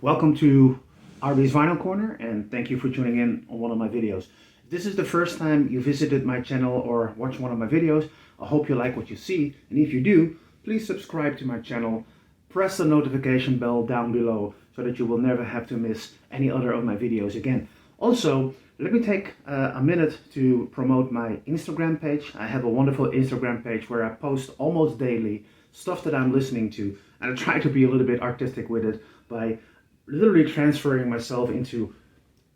Welcome to RB's Vinyl Corner, and thank you for tuning in on one of my videos. If this is the first time you visited my channel or watched one of my videos, I hope you like what you see, and if you do, please subscribe to my channel, press the notification bell down below so that you will never have to miss any other of my videos again. Also, let me take a minute to promote my Instagram page. I have a wonderful Instagram page where I post almost daily stuff that I'm listening to, and I try to be a little bit artistic with it by literally transferring myself into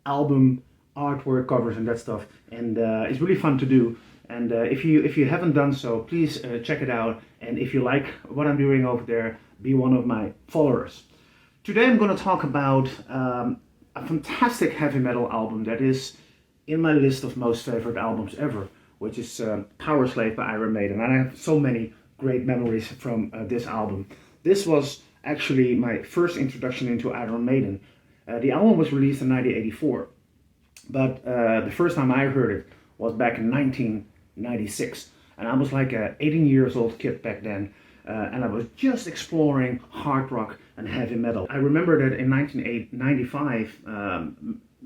album artwork covers and that stuff, and it's really fun to do. And if you haven't done so, please check it out, and if you like what I'm doing over there, be one of my followers. Today I'm going to talk about a fantastic heavy metal album that is in my list of most favorite albums ever, which is Powerslave by Iron Maiden. And I have so many great memories from this album. This was actually my first introduction into Iron Maiden. The album was released in 1984, but the first time I heard it was back in 1996, and I was like an 18 years old kid back then, and I was just exploring hard rock and heavy metal. I remember that in 1995,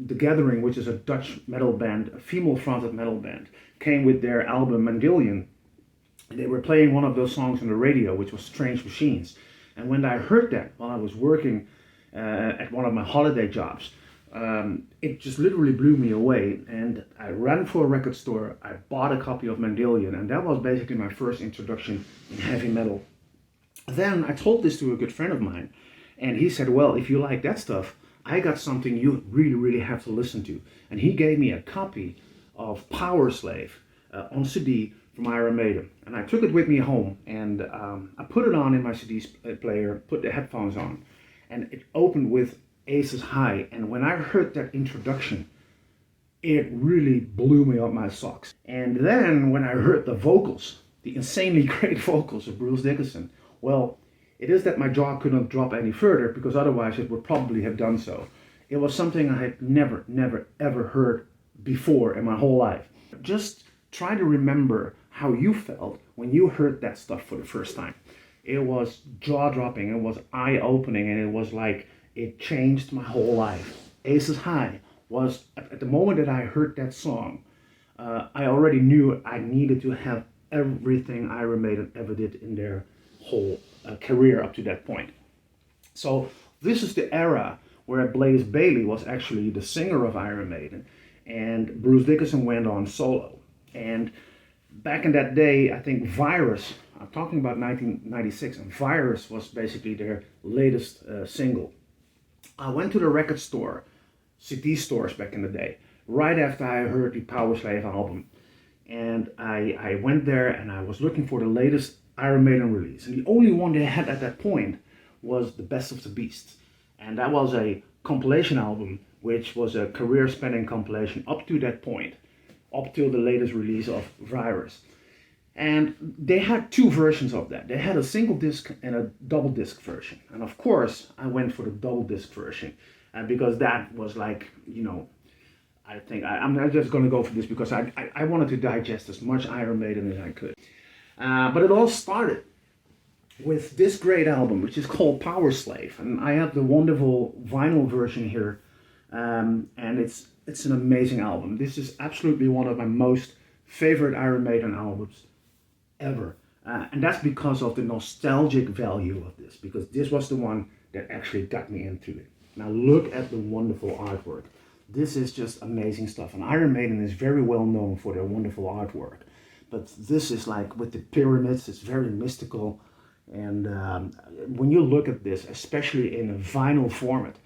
The Gathering, which is a Dutch metal band, a female-fronted metal band, came with their album Mandillion. They were playing one of those songs on the radio, which was Strange Machines. And when I heard that while I was working at one of my holiday jobs, it just literally blew me away. And I ran for a record store, I bought a copy of Mandillion, and that was basically my first introduction in heavy metal. Then I told this to a good friend of mine, and he said, well, if you like that stuff, I got something you really have to listen to. And he gave me a copy of Powerslave on CD from Iron Maiden, and I took it with me home, and I put it on in my CD player, put the headphones on, and it opened with Aces High. And when I heard that introduction, it really blew me up my socks. And then when I heard the vocals, the insanely great vocals of Bruce Dickinson, well, it is that my jaw could not drop any further, because otherwise it would probably have done so. It was something I had never ever heard before in my whole life. Just try to remember how you felt when you heard that stuff for the first time. It was jaw-dropping, it was eye-opening, and it was like it changed my whole life. Aces High was, at the moment that I heard that song, I already knew I needed to have everything Iron Maiden ever did in their whole career up to that point. So this is the era where Blaze Bayley was actually the singer of Iron Maiden, and Bruce Dickinson went on solo. And back in that day, I think Virus, I'm talking about 1996, and Virus was basically their latest single. I went to the record store, CD stores back in the day, right after I heard the Powerslave album. And I went there and I was looking for the latest Iron Maiden release. And the only one they had at that point was The Best of the Beast. And that was a compilation album, which was a career-spanning compilation up to that point, up till the latest release of Virus. And they had two versions of that. They had a single disc and a double disc version. And of course, I went for the double disc version, because that was like, you know, I think I'm not just going to go for this because I wanted to digest as much Iron Maiden as I could. But it all started with this great album, which is called Powerslave. And I have the wonderful vinyl version here. And it's an amazing album. This is absolutely one of my most favorite Iron Maiden albums ever. And that's because of the nostalgic value of this, because this was the one that actually got me into it. Now look at the wonderful artwork. This is just amazing stuff. And Iron Maiden is very well known for their wonderful artwork. But this is like with the pyramids, it's very mystical. And when you look at this, especially in a vinyl format,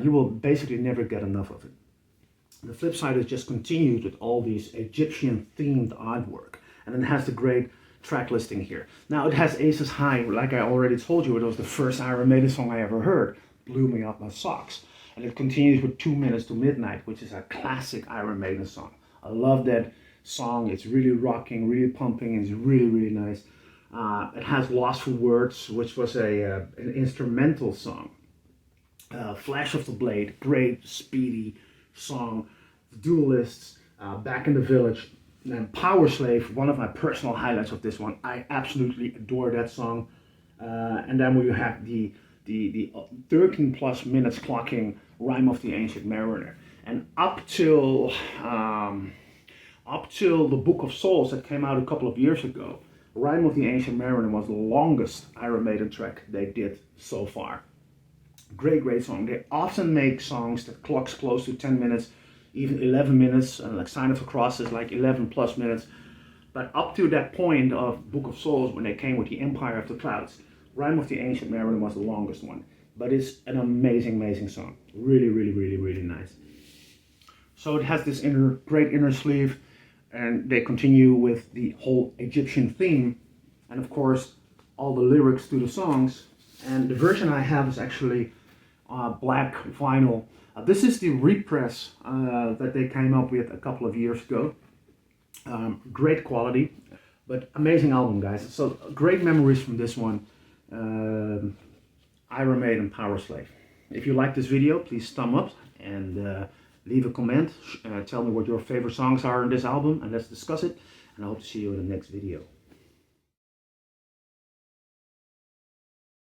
you will basically never get enough of it. The flip side is just continued with all these Egyptian-themed artwork. And it has the great track listing here. Now it has Aces High, like I already told you, it was the first Iron Maiden song I ever heard. Blew me up my socks. And it continues with 2 Minutes to Midnight, which is a classic Iron Maiden song. I love that song. It's really rocking, really pumping, and it's really nice. It has Lost for Words, which was an instrumental song. Flash of the Blade, great, speedy song. Duelists, Back in the Village, and Powerslave, one of my personal highlights of this one. I absolutely adore that song. And then we have the the 13 plus minutes clocking Rime of the Ancient Mariner. And up till the Book of Souls that came out a couple of years ago, Rime of the Ancient Mariner was the longest Iron Maiden track they did so far. Great, great song. They often make songs that clocks close to 10 minutes, even 11 minutes, and like Sign of the Cross is like 11 plus minutes. But up to that point of Book of Souls, when they came with the Empire of the Clouds, Rime of the Ancient Mariner was the longest one. But it's an amazing, amazing song. Really, really, really, really nice. So it has this great inner sleeve, and they continue with the whole Egyptian theme, and of course, all the lyrics to the songs. And the version I have is actually black vinyl. This is the repress that they came up with a couple of years ago. Great quality, but amazing album, guys. So great memories from this one. Iron Maiden, Powerslave. If you like this video, please thumb up and leave a comment. Tell me what your favorite songs are in this album, and let's discuss it. And I hope to see you in the next video.